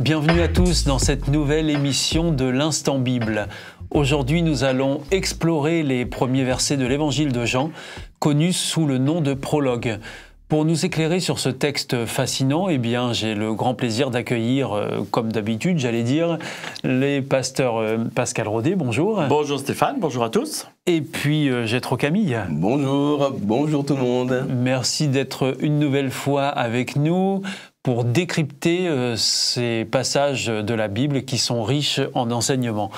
Bienvenue à tous dans cette nouvelle émission de l'Instant Bible. Aujourd'hui, nous allons explorer les premiers versets de l'Évangile de Jean, connus sous le nom de prologue. Pour nous éclairer sur ce texte fascinant, eh bien, j'ai le grand plaisir d'accueillir, comme d'habitude, j'allais dire, les pasteurs Pascal Rodet, bonjour. Bonjour Stéphane, bonjour à tous. Et puis Gétro Camille. Bonjour tout le monde. Merci d'être une nouvelle fois avec nous pour décrypter ces passages de la Bible qui sont riches en enseignements.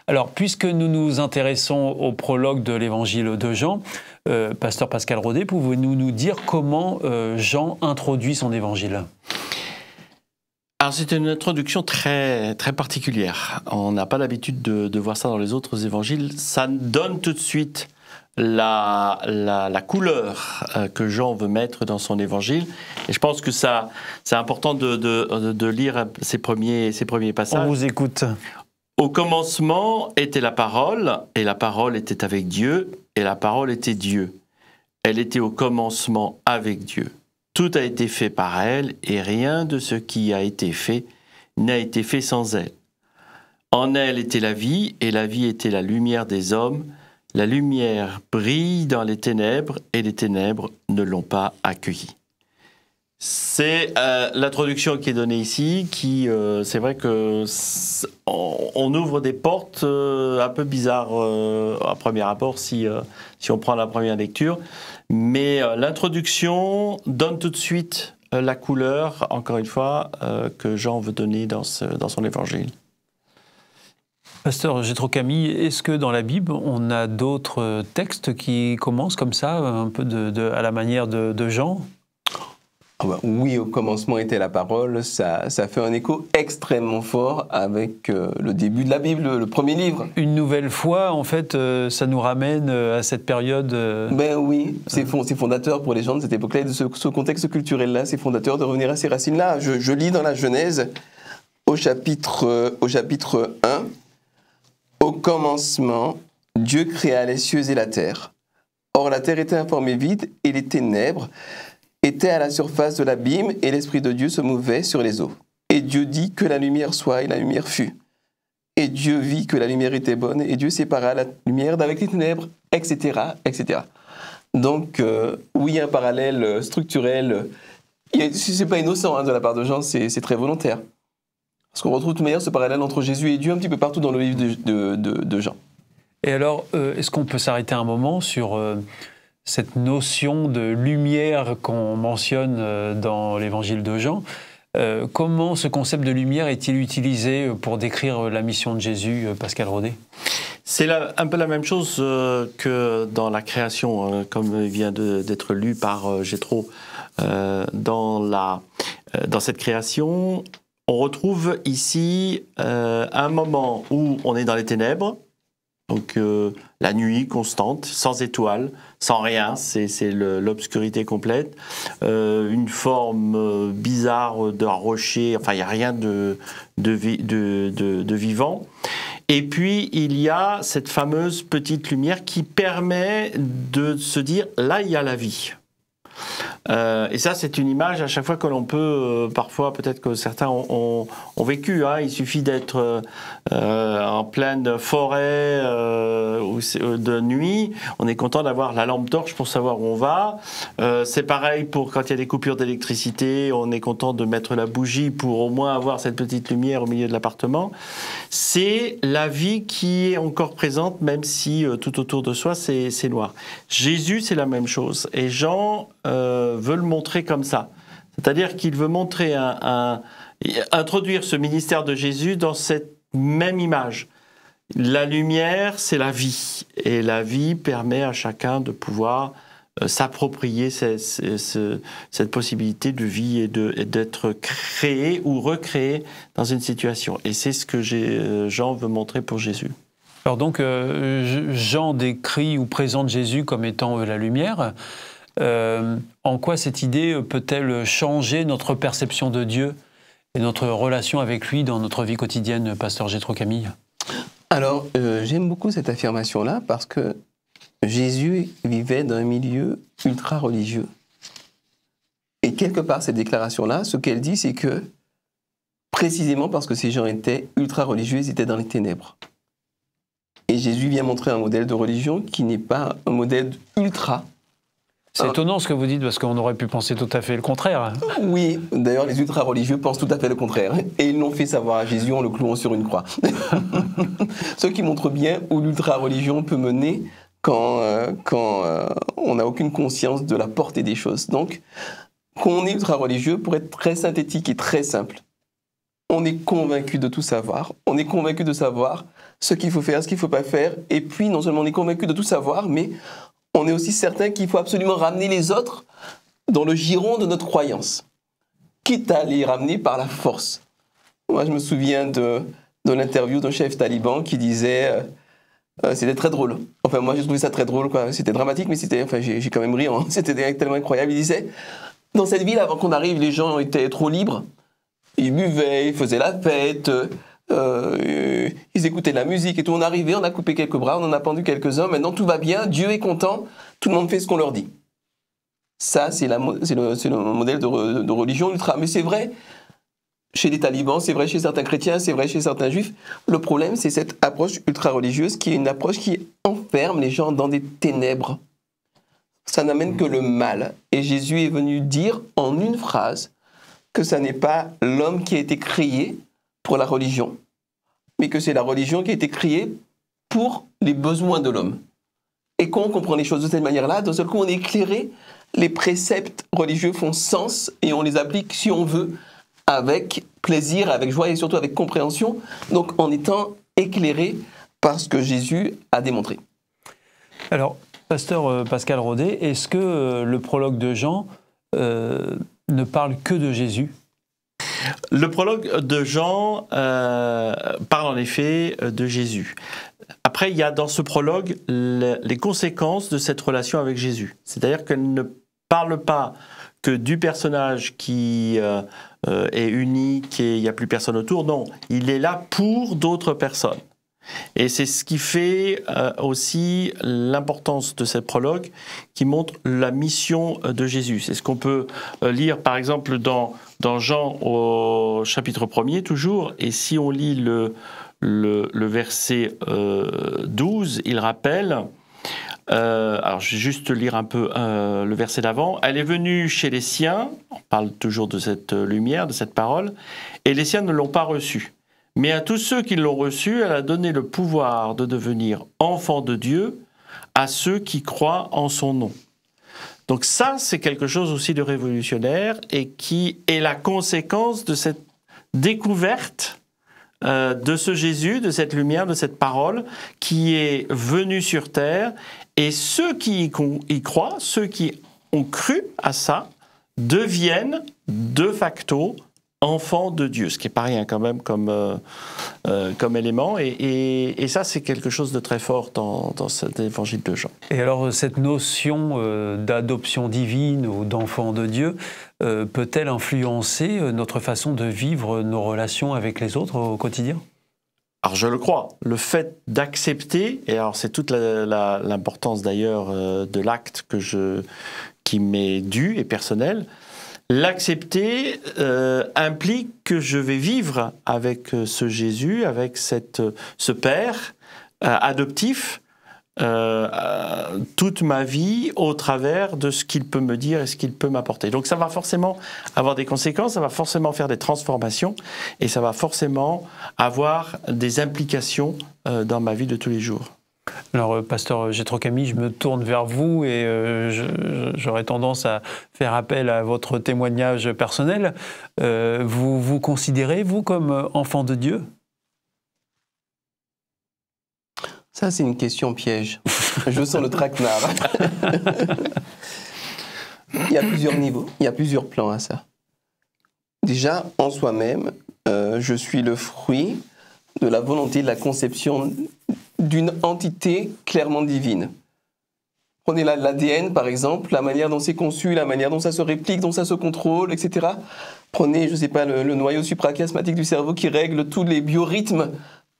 Alors, puisque nous nous intéressons au prologue de l'Évangile de Jean, Pasteur Pascal Rodet, pouvez-vous nous dire comment Jean introduit son Évangile ? Alors, c'est une introduction très, très particulière. On n'a pas l'habitude de voir ça dans les autres évangiles. Ça donne tout de suite la couleur que Jean veut mettre dans son évangile. Et je pense que c'est important de lire ces premiers passages. On vous écoute. Au commencement était la parole, et la parole était avec Dieu, et la parole était Dieu. Elle était au commencement avec Dieu. Tout a été fait par elle, et rien de ce qui a été fait n'a été fait sans elle. En elle était la vie, et la vie était la lumière des hommes. La lumière brille dans les ténèbres, et les ténèbres ne l'ont pas accueillie. C'est l'introduction qui est donnée ici, qui, c'est vrai que on ouvre des portes un peu bizarres à premier abord si on prend la première lecture, mais l'introduction donne tout de suite la couleur, encore une fois, que Jean veut donner dans son évangile. Pasteur Gétro Camille, est-ce que dans la Bible, on a d'autres textes qui commencent comme ça, un peu à la manière de Jean ? Oui, au commencement était la parole, ça fait un écho extrêmement fort avec le début de la Bible, le premier livre. Une nouvelle fois, en fait, ça nous ramène à cette période... Ben oui, c'est fondateur pour les gens de cette époque-là et de ce contexte culturel-là, c'est fondateur de revenir à ces racines-là. Je lis dans la Genèse, au chapitre 1, « Au commencement, Dieu créa les cieux et la terre. Or la terre était informée vide et les ténèbres était à la surface de l'abîme, et l'Esprit de Dieu se mouvait sur les eaux. Et Dieu dit que la lumière soit, et la lumière fut. Et Dieu vit que la lumière était bonne, et Dieu sépara la lumière d'avec les ténèbres, etc., etc. » Donc, oui, un parallèle structurel. C'est pas innocent de la part de Jean, c'est très volontaire. Parce qu'on retrouve de toute manière ce parallèle entre Jésus et Dieu un petit peu partout dans le livre de Jean. Et alors, est-ce qu'on peut s'arrêter un moment sur... cette notion de lumière qu'on mentionne dans l'évangile de Jean, comment ce concept de lumière est-il utilisé pour décrire la mission de Jésus, Pascal Rodet ? C'est un peu la même chose que dans la création, comme vient d'être lu par Gétro. Dans cette création, on retrouve ici un moment où on est dans les ténèbres, donc la nuit constante, sans étoiles, sans rien, c'est l'obscurité complète, une forme bizarre de rocher, enfin il n'y a rien de vivant. Et puis il y a cette fameuse petite lumière qui permet de se dire, là il y a la vie. Et ça, c'est une image à chaque fois que l'on peut, parfois peut-être que certains ont vécu, il suffit d'être en pleine forêt de nuit, on est content d'avoir la lampe torche pour savoir où on va. C'est pareil pour quand il y a des coupures d'électricité, on est content de mettre la bougie pour au moins avoir cette petite lumière au milieu de l'appartement. C'est la vie qui est encore présente, même si tout autour de soi c'est noir. Jésus, c'est la même chose, et Jean veut le montrer comme ça. C'est-à-dire qu'il veut montrer introduire ce ministère de Jésus dans cette même image. La lumière, c'est la vie. Et la vie permet à chacun de pouvoir s'approprier cette possibilité de vie et d'être créé ou recréé dans une situation. Et c'est ce que Jean veut montrer pour Jésus. Alors donc, Jean décrit ou présente Jésus comme étant la lumière. En quoi cette idée peut-elle changer notre perception de Dieu et notre relation avec lui dans notre vie quotidienne, Pasteur Gétro Camille ? Alors, j'aime beaucoup cette affirmation-là parce que Jésus vivait dans un milieu ultra-religieux. Et quelque part, cette déclaration-là, ce qu'elle dit, c'est que précisément parce que ces gens étaient ultra religieux, ils étaient dans les ténèbres. Et Jésus vient montrer un modèle de religion qui n'est pas un modèle ultra. C'est étonnant ce que vous dites, parce qu'on aurait pu penser tout à fait le contraire. Oui, d'ailleurs, les ultra-religieux pensent tout à fait le contraire. Et ils l'ont fait savoir à Jésus en le clouant sur une croix. Ce qui montre bien où l'ultra-religion peut mener quand on n'a aucune conscience de la portée des choses. Donc, quand on est ultra-religieux, pour être très synthétique et très simple, on est convaincu de tout savoir. On est convaincu de savoir ce qu'il faut faire, ce qu'il ne faut pas faire. Et puis, non seulement on est convaincu de tout savoir, mais on est aussi certain qu'il faut absolument ramener les autres dans le giron de notre croyance, quitte à les ramener par la force. Moi, je me souviens de l'interview d'un chef taliban qui disait c'était très drôle. Enfin, moi, j'ai trouvé ça très drôle, quoi. C'était dramatique, mais j'ai quand même ri. Hein. C'était tellement incroyable. Il disait, dans cette ville, avant qu'on arrive, les gens étaient trop libres. Ils buvaient, ils faisaient la fête, ils écoutaient de la musique et tout. On est arrivé, on a coupé quelques bras, on en a pendu quelques-uns. Maintenant, tout va bien, Dieu est content, tout le monde fait ce qu'on leur dit. Ça, c'est le modèle de religion ultra. Mais c'est vrai chez les talibans, c'est vrai chez certains chrétiens, c'est vrai chez certains juifs. Le problème, c'est cette approche ultra-religieuse qui est une approche qui enferme les gens dans des ténèbres. Ça n'amène que le mal. Et Jésus est venu dire en une phrase que ça n'est pas l'homme qui a été créé pour la religion, mais que c'est la religion qui a été créée pour les besoins de l'homme. Et quand on comprend les choses de cette manière-là, d'un seul coup, on est éclairé, les préceptes religieux font sens et on les applique, si on veut, avec plaisir, avec joie et surtout avec compréhension, donc en étant éclairé par ce que Jésus a démontré. Alors, pasteur Pascal Rodet, est-ce que le prologue de Jean ne parle que de Jésus? Le prologue de Jean parle en effet de Jésus. Après, il y a dans ce prologue les conséquences de cette relation avec Jésus. C'est-à-dire qu'elle ne parle pas que du personnage qui est unique et il n'y a plus personne autour. Non, il est là pour d'autres personnes. Et c'est ce qui fait aussi l'importance de cette prologue qui montre la mission de Jésus. C'est ce qu'on peut lire par exemple dans Jean au chapitre 1er toujours. Et si on lit le verset 12, il rappelle, alors je vais juste lire un peu le verset d'avant. Elle est venue chez les siens, on parle toujours de cette lumière, de cette parole, et les siens ne l'ont pas reçue. Mais à tous ceux qui l'ont reçu, elle a donné le pouvoir de devenir enfants de Dieu à ceux qui croient en son nom. Donc ça, c'est quelque chose aussi de révolutionnaire et qui est la conséquence de cette découverte de ce Jésus, de cette lumière, de cette parole qui est venue sur terre. Et ceux qui y croient, ceux qui ont cru à ça, deviennent de facto enfant de Dieu, ce qui n'est pas rien quand même comme élément. Et ça, c'est quelque chose de très fort dans cet évangile de Jean. Et alors, cette notion d'adoption divine ou d'enfant de Dieu peut-elle influencer notre façon de vivre nos relations avec les autres au quotidien ? Alors, je le crois. Le fait d'accepter, et alors c'est toute l'importance d'ailleurs de l'acte qui m'est dû et personnel. L'accepter implique que je vais vivre avec ce Jésus, avec ce Père adoptif, toute ma vie au travers de ce qu'il peut me dire et ce qu'il peut m'apporter. Donc ça va forcément avoir des conséquences, ça va forcément faire des transformations et ça va forcément avoir des implications dans ma vie de tous les jours. Alors, pasteur Jétro Camille, je me tourne vers vous et j'aurais tendance à faire appel à votre témoignage personnel. Vous vous considérez, vous, comme enfant de Dieu ? Ça, c'est une question piège. Je sens le traquenard. Il y a plusieurs niveaux, il y a plusieurs plans à ça. Déjà, en soi-même, je suis le fruit de la volonté de la conception d'une entité clairement divine. Prenez l'ADN, par exemple, la manière dont c'est conçu, la manière dont ça se réplique, dont ça se contrôle, etc. Prenez, je ne sais pas, le noyau suprachiasmatique du cerveau qui règle tous les biorhythmes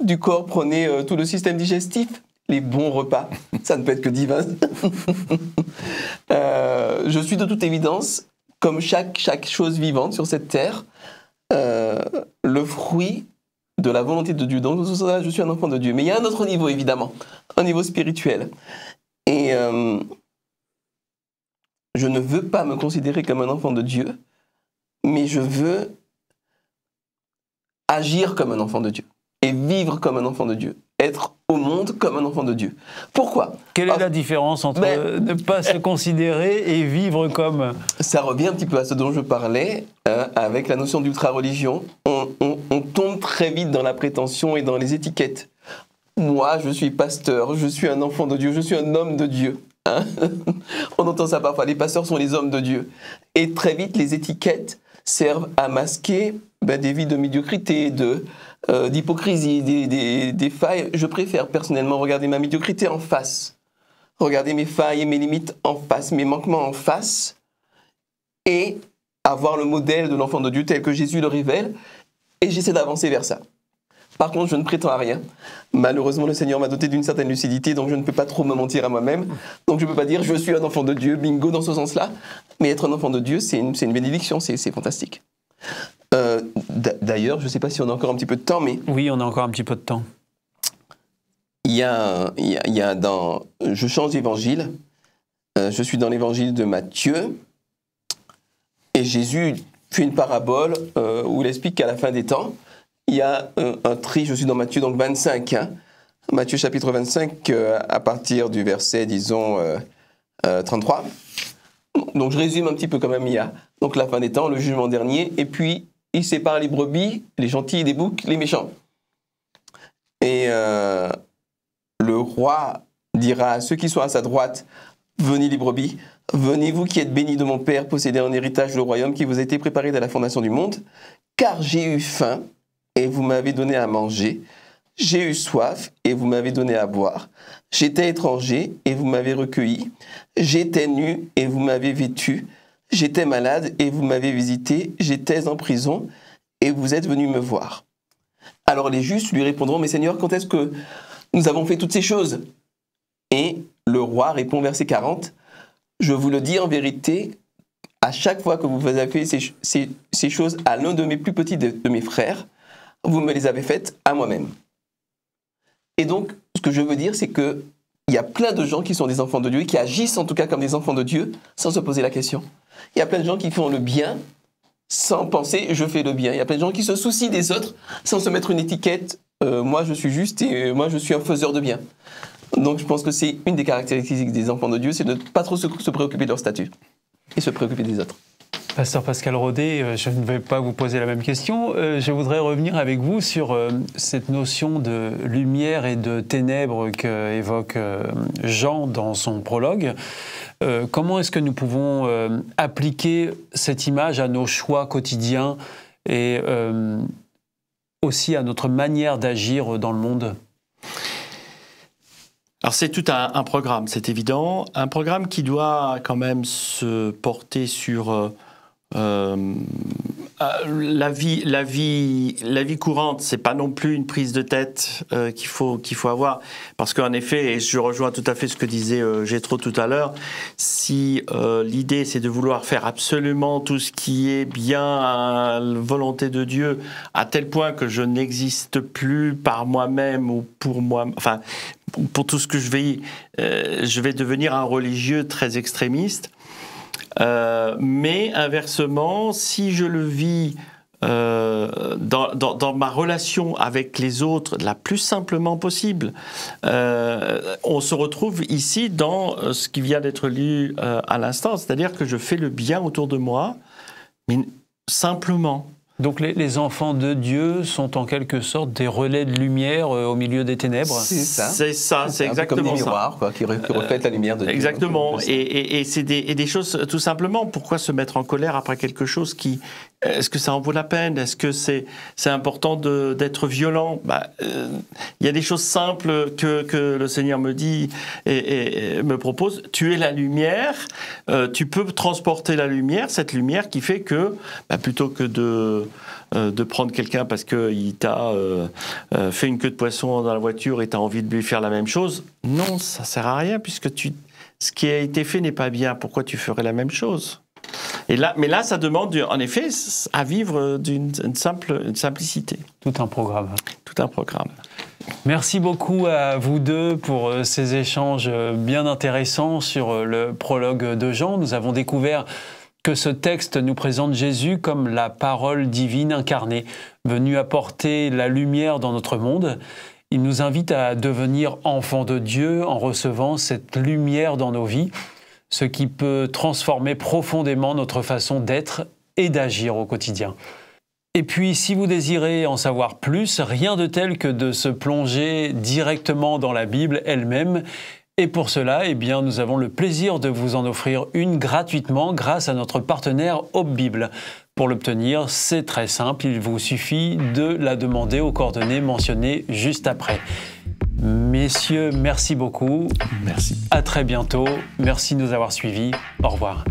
du corps. Prenez tout le système digestif, les bons repas. Ça ne peut être que divin. Je suis de toute évidence, comme chaque chose vivante sur cette terre, le fruit de la volonté de Dieu. Donc, je suis un enfant de Dieu. Mais il y a un autre niveau, évidemment, un niveau spirituel. Et je ne veux pas me considérer comme un enfant de Dieu, mais je veux agir comme un enfant de Dieu et vivre comme un enfant de Dieu. Être au monde comme un enfant de Dieu. Pourquoi ? Quelle est la différence entre ne pas se considérer et vivre comme... Ça revient un petit peu à ce dont je parlais, avec la notion d'ultra-religion. On tombe très vite dans la prétention et dans les étiquettes. Moi, je suis pasteur, je suis un enfant de Dieu, je suis un homme de Dieu. Hein. On entend ça parfois, les pasteurs sont les hommes de Dieu. Et très vite, les étiquettes servent à masquer des vies de médiocrité, d'hypocrisie, des failles. Je préfère personnellement regarder ma médiocrité en face, regarder mes failles et mes limites en face, mes manquements en face, et avoir le modèle de l'enfant de Dieu tel que Jésus le révèle, et j'essaie d'avancer vers ça. Par contre, je ne prétends à rien. Malheureusement, le Seigneur m'a doté d'une certaine lucidité, donc je ne peux pas trop me mentir à moi-même. Donc je ne peux pas dire « je suis un enfant de Dieu », bingo, dans ce sens-là. Mais être un enfant de Dieu, c'est une bénédiction, c'est fantastique. D'ailleurs, je ne sais pas si on a encore un petit peu de temps, mais... Oui, on a encore un petit peu de temps. Je change d'évangile. Je suis dans l'évangile de Matthieu. Et Jésus fait une parabole où il explique qu'à la fin des temps, il y a un tri. Je suis dans Matthieu, donc 25. Hein. Matthieu chapitre 25, à partir du verset, disons, 33. Donc je résume un petit peu quand même. Il y a donc la fin des temps, le jugement dernier, et puis il sépare les brebis, les gentils des boucs, les méchants. Et le roi dira à ceux qui sont à sa droite, « Venez les brebis, venez vous qui êtes bénis de mon Père, possédez en héritage le royaume qui vous a été préparé dès la fondation du monde, car j'ai eu faim et vous m'avez donné à manger, j'ai eu soif et vous m'avez donné à boire, j'étais étranger et vous m'avez recueilli, j'étais nu et vous m'avez vêtu, j'étais malade et vous m'avez visité, j'étais en prison et vous êtes venus me voir. » Alors les justes lui répondront, « Mais Seigneur, quand est-ce que nous avons fait toutes ces choses ?» Et le roi répond, verset 40, « Je vous le dis en vérité, à chaque fois que vous avez fait ces choses à l'un de mes plus petits de mes frères, vous me les avez faites à moi-même. » Et donc, ce que je veux dire, c'est qu'il y a plein de gens qui sont des enfants de Dieu et qui agissent en tout cas comme des enfants de Dieu sans se poser la question. Il y a plein de gens qui font le bien sans penser « je fais le bien ». Il y a plein de gens qui se soucient des autres sans se mettre une étiquette « moi je suis juste et moi je suis un faiseur de bien ». Donc je pense que c'est une des caractéristiques des enfants de Dieu, c'est de ne pas trop se préoccuper de leur statut et se préoccuper des autres. Pasteur Pascal Rodet, je ne vais pas vous poser la même question. Je voudrais revenir avec vous sur cette notion de lumière et de ténèbres qu'évoque Jean dans son prologue. Comment est-ce que nous pouvons appliquer cette image à nos choix quotidiens et aussi à notre manière d'agir dans le monde ? Alors c'est tout un programme, c'est évident. Un programme qui doit quand même se porter sur... la vie courante, c'est pas non plus une prise de tête qu'il faut avoir, parce qu'en effet, et je rejoins tout à fait ce que disait Jétro tout à l'heure, si l'idée c'est de vouloir faire absolument tout ce qui est bien à la volonté de Dieu, à tel point que je n'existe plus par moi-même ou pour moi, enfin pour tout ce que je vais devenir un religieux très extrémiste. Mais inversement, si je le vis dans ma relation avec les autres la plus simplement possible, on se retrouve ici dans ce qui vient d'être lu à l'instant, c'est-à-dire que je fais le bien autour de moi, mais simplement. Donc les enfants de Dieu sont en quelque sorte des relais de lumière au milieu des ténèbres. C'est ça, c'est exactement ça. Comme des miroirs quoi, qui reflètent la lumière de Dieu. Exactement, et c'est des choses, tout simplement, pourquoi se mettre en colère après quelque chose qui... Est-ce que ça en vaut la peine? Est-ce que c'est important d'être violent? Y a des choses simples que le Seigneur me dit et me propose. Tu es la lumière, tu peux transporter la lumière, cette lumière qui fait que, plutôt que de prendre quelqu'un parce qu'il t'a fait une queue de poisson dans la voiture et tu as envie de lui faire la même chose, non, ça sert à rien puisque ce qui a été fait n'est pas bien. Pourquoi tu ferais la même chose ? Mais là, ça demande, en effet, à vivre d'une simplicité. Tout un programme. Tout un programme. Merci beaucoup à vous deux pour ces échanges bien intéressants sur le prologue de Jean. Nous avons découvert que ce texte nous présente Jésus comme la parole divine incarnée, venue apporter la lumière dans notre monde. Il nous invite à devenir enfants de Dieu en recevant cette lumière dans nos vies, ce qui peut transformer profondément notre façon d'être et d'agir au quotidien. Et puis, si vous désirez en savoir plus, rien de tel que de se plonger directement dans la Bible elle-même. Et pour cela, eh bien, nous avons le plaisir de vous en offrir une gratuitement grâce à notre partenaire Hope Bible. Pour l'obtenir, c'est très simple, il vous suffit de la demander aux coordonnées mentionnées juste après. Messieurs, merci beaucoup. Merci. À très bientôt. Merci de nous avoir suivis. Au revoir.